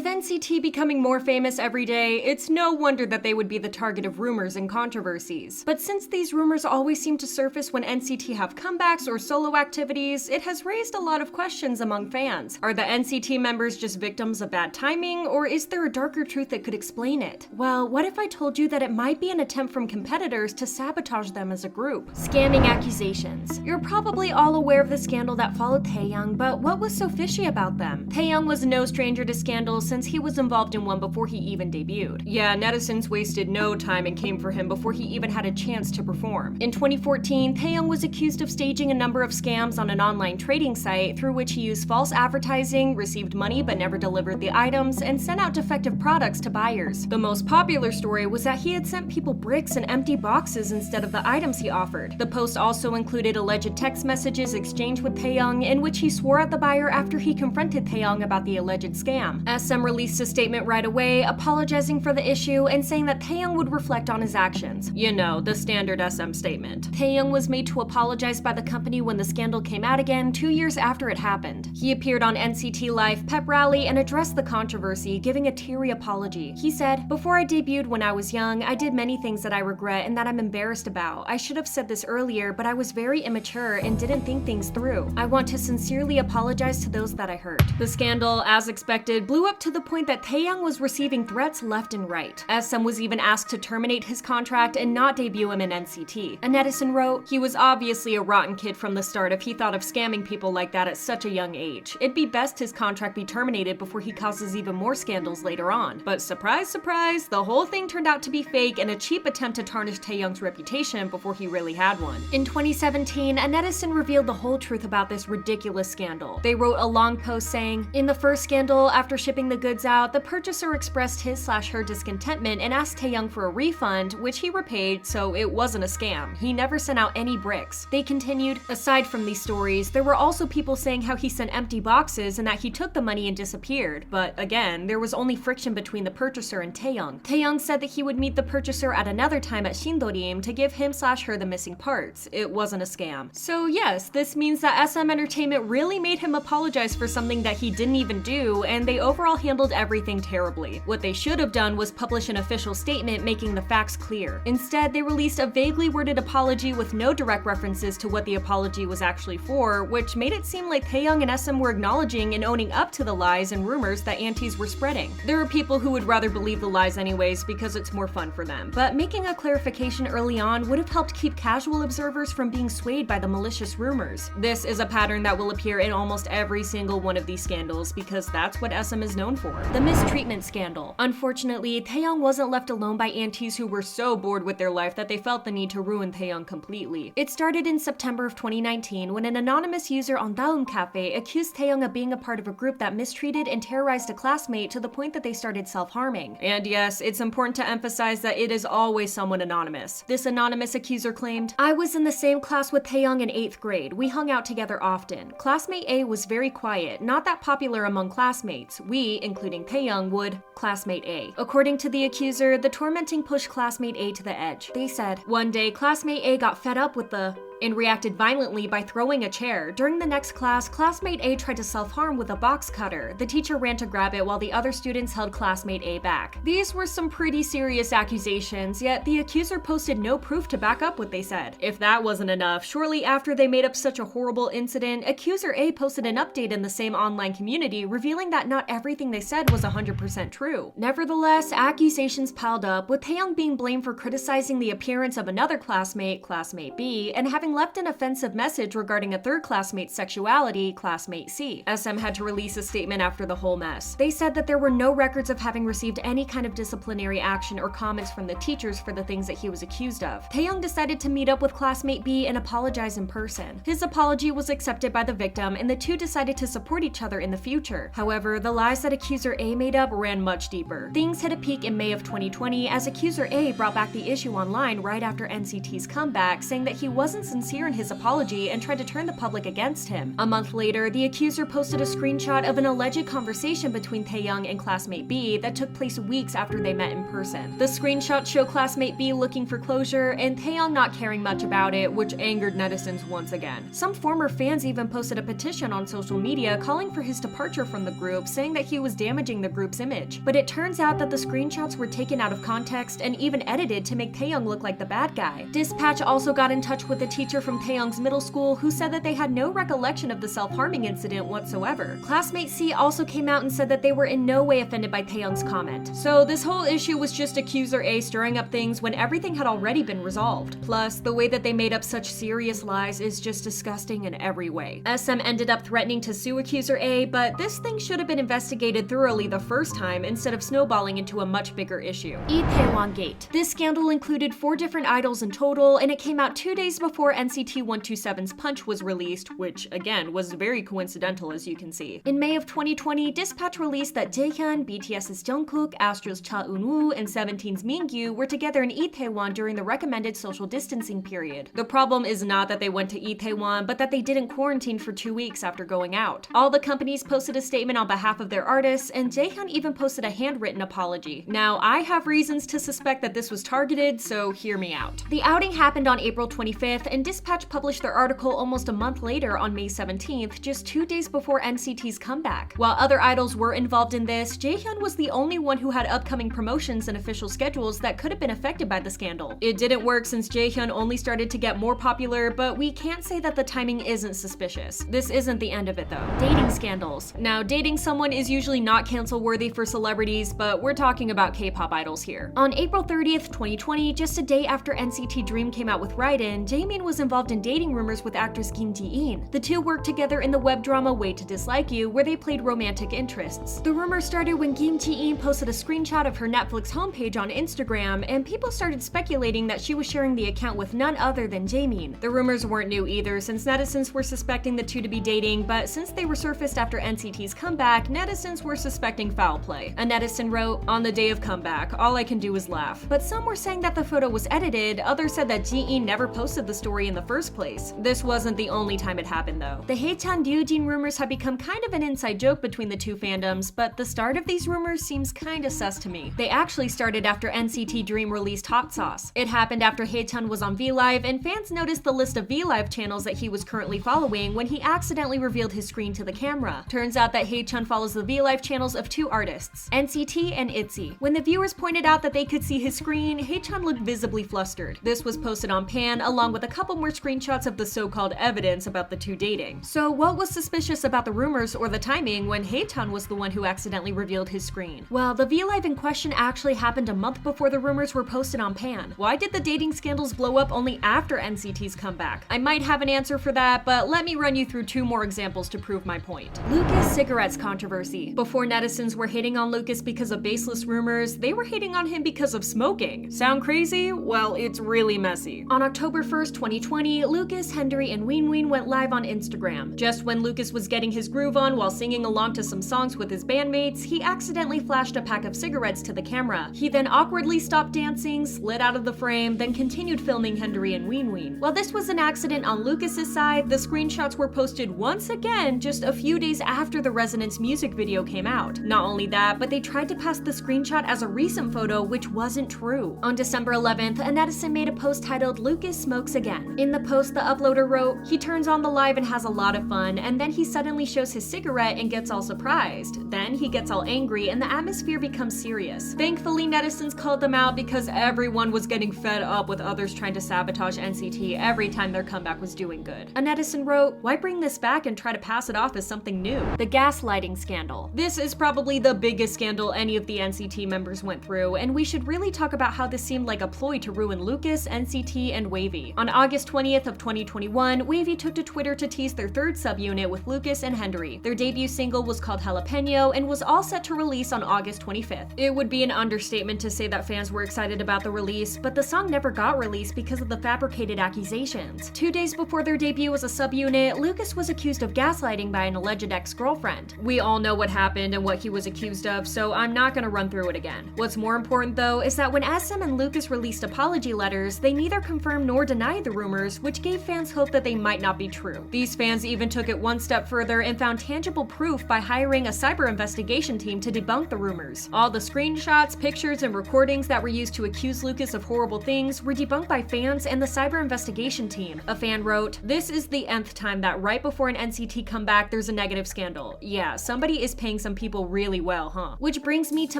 With NCT becoming more famous every day, it's no wonder that they would be the target of rumors and controversies. But since these rumors always seem to surface when NCT have comebacks or solo activities, it has raised a lot of questions among fans. Are the NCT members just victims of bad timing, or is there a darker truth that could explain it? Well, what if I told you that it might be an attempt from competitors to sabotage them as a group? Scamming accusations. You're probably all aware of the scandal that followed Taeyong, but what was so fishy about them? Taeyong was no stranger to scandals since he was involved in one before he even debuted. Yeah, netizens wasted no time and came for him before he even had a chance to perform. In 2014, Taeyong was accused of staging a number of scams on an online trading site through which he used false advertising, received money but never delivered the items, and sent out defective products to buyers. The most popular story was that he had sent people bricks and empty boxes instead of the items he offered. The post also included alleged text messages exchanged with Taeyong in which he swore at the buyer after he confronted Taeyong about the alleged scam. SM released a statement right away, apologizing for the issue and saying that Taeyong would reflect on his actions. You know, the standard SM statement. Taeyong was made to apologize by the company when the scandal came out again 2 years after it happened. He appeared on NCT Live Pep Rally and addressed the controversy, giving a teary apology. He said, "Before I debuted when I was young, I did many things that I regret and that I'm embarrassed about. I should have said this earlier, but I was very immature and didn't think things through. I want to sincerely apologize to those that I hurt." The scandal, as expected, blew up to the point that Taeyong was receiving threats left and right. SM was even asked to terminate his contract and not debut him in NCT. A netizen wrote, "He was obviously a rotten kid from the start if he thought of scamming people like that at such a young age. It'd be best his contract be terminated before he causes even more scandals later on." But surprise, surprise, the whole thing turned out to be fake and a cheap attempt to tarnish Taeyong's reputation before he really had one. In 2017, a netizen revealed the whole truth about this ridiculous scandal. They wrote a long post saying, "In the first scandal, after shipping the goods out, the purchaser expressed his/her discontentment and asked Taeyong for a refund, which he repaid, so it wasn't a scam. He never sent out any bricks." They continued, "Aside from these stories, there were also people saying how he sent empty boxes and that he took the money and disappeared. But again, there was only friction between the purchaser and Taeyong. Taeyong said that he would meet the purchaser at another time at Shindorim to give him/her the missing parts. It wasn't a scam." So yes, this means that SM Entertainment really made him apologize for something that he didn't even do, and they overall handled everything terribly. What they should have done was publish an official statement making the facts clear. Instead, they released a vaguely worded apology with no direct references to what the apology was actually for, which made it seem like Taeyong and SM were acknowledging and owning up to the lies and rumors that aunties were spreading. There are people who would rather believe the lies anyways because it's more fun for them, but making a clarification early on would have helped keep casual observers from being swayed by the malicious rumors. This is a pattern that will appear in almost every single one of these scandals because that's what SM is known for. The Mistreatment Scandal. Unfortunately, Taeyong wasn't left alone by aunties who were so bored with their life that they felt the need to ruin Taeyong completely. It started in September of 2019 when an anonymous user on Daum Cafe accused Taeyong of being a part of a group that mistreated and terrorized a classmate to the point that they started self-harming. And yes, it's important to emphasize that it is always someone anonymous. This anonymous accuser claimed, "I was in the same class with Taeyong in 8th grade. We hung out together often. Classmate A was very quiet, not that popular among classmates. We, including Taeyong, would classmate A." According to the accuser, the tormenting pushed classmate A to the edge. They said, "One day, classmate A got fed up with the and reacted violently by throwing a chair. During the next class, classmate A tried to self-harm with a box cutter. The teacher ran to grab it while the other students held classmate A back." These were some pretty serious accusations, yet the accuser posted no proof to back up what they said. If that wasn't enough, shortly after they made up such a horrible incident, accuser A posted an update in the same online community revealing that not everything they said was 100% true. Nevertheless, accusations piled up, with Taeyong being blamed for criticizing the appearance of another classmate, classmate B, and having left an offensive message regarding a third classmate's sexuality, classmate C. SM had to release a statement after the whole mess. They said that there were no records of having received any kind of disciplinary action or comments from the teachers for the things that he was accused of. Taeyong decided to meet up with classmate B and apologize in person. His apology was accepted by the victim, and the two decided to support each other in the future. However, the lies that accuser A made up ran much deeper. Things hit a peak in May of 2020 as accuser A brought back the issue online right after NCT's comeback, saying that he wasn't sincere in his apology and tried to turn the public against him. A month later, the accuser posted a screenshot of an alleged conversation between Taeyong and classmate B that took place weeks after they met in person. The screenshots show classmate B looking for closure and Taeyong not caring much about it, which angered netizens once again. Some former fans even posted a petition on social media calling for his departure from the group, saying that he was damaging the group's image. But it turns out that the screenshots were taken out of context and even edited to make Taeyong look like the bad guy. Dispatch also got in touch with a teacher from Taeyong's middle school who said that they had no recollection of the self-harming incident whatsoever. Classmate C also came out and said that they were in no way offended by Taeyong's comment. So this whole issue was just accuser A stirring up things when everything had already been resolved. Plus, the way that they made up such serious lies is just disgusting in every way. SM ended up threatening to sue accuser A, but this thing should have been investigated thoroughly the first time instead of snowballing into a much bigger issue. Taiwan Gate. This scandal included 4 different idols in total, and it came out 2 days before NCT 127's Punch was released, which again was very coincidental as you can see. In May of 2020, Dispatch released that Jaehyun, BTS's Jungkook, Astra's Cha Eun-woo, and 17's Mingyu were together in Itaewon during the recommended social distancing period. The problem is not that they went to Itaewon, but that they didn't quarantine for 2 weeks after going out. All the companies posted a statement on behalf of their artists, and Jaehyun even posted a handwritten apology. Now, I have reasons to suspect that this was targeted, so hear me out. The outing happened on April 25th, and Dispatch published their article almost a month later on May 17th, just 2 days before NCT's comeback. While other idols were involved in this, Jaehyun was the only one who had upcoming promotions and official schedules that could have been affected by the scandal. It didn't work since Jaehyun only started to get more popular, but we can't say that the timing isn't suspicious. This isn't the end of it though. Dating scandals. Now, dating someone is usually not cancel-worthy for celebrities, but we're talking about K-pop idols here. On April 30th, 2020, just a day after NCT Dream came out with Raiden, Jaemin was involved in dating rumors with actress Kim Ji-in. The two worked together in the web drama Way to Dislike You, where they played romantic interests. The rumor started when Kim Ji-in posted a screenshot of her Netflix homepage on Instagram, and people started speculating that she was sharing the account with none other than Jaemin. The rumors weren't new either, since netizens were suspecting the two to be dating, but since they were surfaced after NCT's comeback, netizens were suspecting foul play. A netizen wrote, "On the day of comeback, all I can do is laugh." But some were saying that the photo was edited, others said that Ji-in never posted the story in the first place. This wasn't the only time it happened though. The Haechan Ryujin rumors have become kind of an inside joke between the two fandoms, but the start of these rumors seems kinda sus to me. They actually started after NCT Dream released Hot Sauce. It happened after Haechan was on V-Live, and fans noticed the list of V-Live channels that he was currently following when he accidentally revealed his screen to the camera. Turns out that Haechan follows the V-Live channels of 2 artists, NCT and ITZY. When the viewers pointed out that they could see his screen, Haechan looked visibly flustered. This was posted on Pan, along with a couple more screenshots of the so-called evidence about the two dating. So what was suspicious about the rumors or the timing when Haechan was the one who accidentally revealed his screen? Well, the V-Live in question actually happened a month before the rumors were posted on Pan. Why did the dating scandals blow up only after NCT's comeback? I might have an answer for that, but let me run you through 2 more examples to prove my point. Lucas cigarettes controversy. Before netizens were hating on Lucas because of baseless rumors, they were hating on him because of smoking. Sound crazy? Well, it's really messy. On October 1st, 2020, Lucas, Henry, and Ween went live on Instagram. Just when Lucas was getting his groove on while singing along to some songs with his bandmates, he accidentally flashed a pack of cigarettes to the camera. He then awkwardly stopped dancing, slid out of the frame, then continued filming Henry and Ween. While this was an accident on Lucas's side, the screenshots were posted once again just a few days after the Resonance music video came out. Not only that, but they tried to pass the screenshot as a recent photo, which wasn't true. On December 11th, a netizen made a post titled "Lucas Smokes Again." In the post, the uploader wrote, "He turns on the live and has a lot of fun, and then he suddenly shows his cigarette and gets all surprised. Then he gets all angry and the atmosphere becomes serious." Thankfully, netizens called them out because everyone was getting fed up with others trying to sabotage NCT every time their comeback was doing good. A netizen wrote, "Why bring this back and try to pass it off as something new?" The Gaslighting Scandal. This is probably the biggest scandal any of the NCT members went through, and we should really talk about how this seemed like a ploy to ruin Lucas, NCT, and Wavy. On August 20th of 2021, Wavy took to Twitter to tease their 3rd subunit with Lucas and Henry. Their debut single was called Jalapeno and was all set to release on August 25th. It would be an understatement to say that fans were excited about the release, but the song never got released because of the fabricated accusations. 2 days before their debut as a subunit, Lucas was accused of gaslighting by an alleged ex-girlfriend. We all know what happened and what he was accused of, so I'm not gonna run through it again. What's more important though is that when SM and Lucas released apology letters, they neither confirmed nor denied the rumors, which gave fans hope that they might not be true. These fans even took it one step further and found tangible proof by hiring a cyber investigation team to debunk the rumors. All the screenshots, pictures, and recordings that were used to accuse Lucas of horrible things were debunked by fans and the cyber investigation team. A fan wrote, "This is the nth time that right before an NCT comeback there's a negative scandal. Yeah, somebody is paying some people really well, huh?" Which brings me to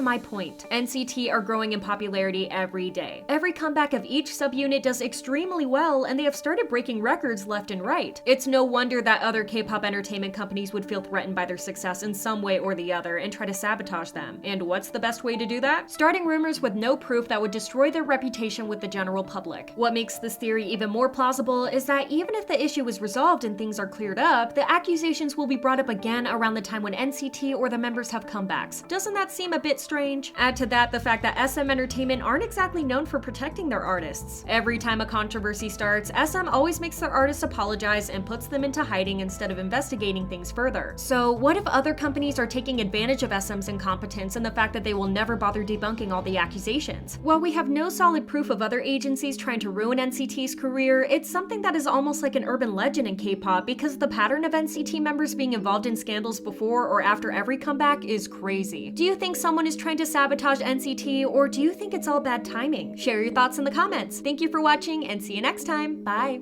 my point. NCT are growing in popularity every day. Every comeback of each subunit does extremely well, and they have started breaking records left and right. It's no wonder that other K-pop entertainment companies would feel threatened by their success in some way or the other and try to sabotage them. And what's the best way to do that? Starting rumors with no proof that would destroy their reputation with the general public. What makes this theory even more plausible is that even if the issue is resolved and things are cleared up, the accusations will be brought up again around the time when NCT or the members have comebacks. Doesn't that seem a bit strange? Add to that the fact that SM Entertainment aren't exactly known for protecting their artists. Every time a controversy starts, SM always makes their artists apologize and puts them into hiding instead of investigating things further. So what if other companies are taking advantage of SM's incompetence and the fact that they will never bother debunking all the accusations? While we have no solid proof of other agencies trying to ruin NCT's career, it's something that is almost like an urban legend in K-pop because the pattern of NCT members being involved in scandals before or after every comeback is crazy. Do you think someone is trying to sabotage NCT, or do you think it's all bad timing? Share your thoughts in the comments. Thank you for watching and see you next time. Bye!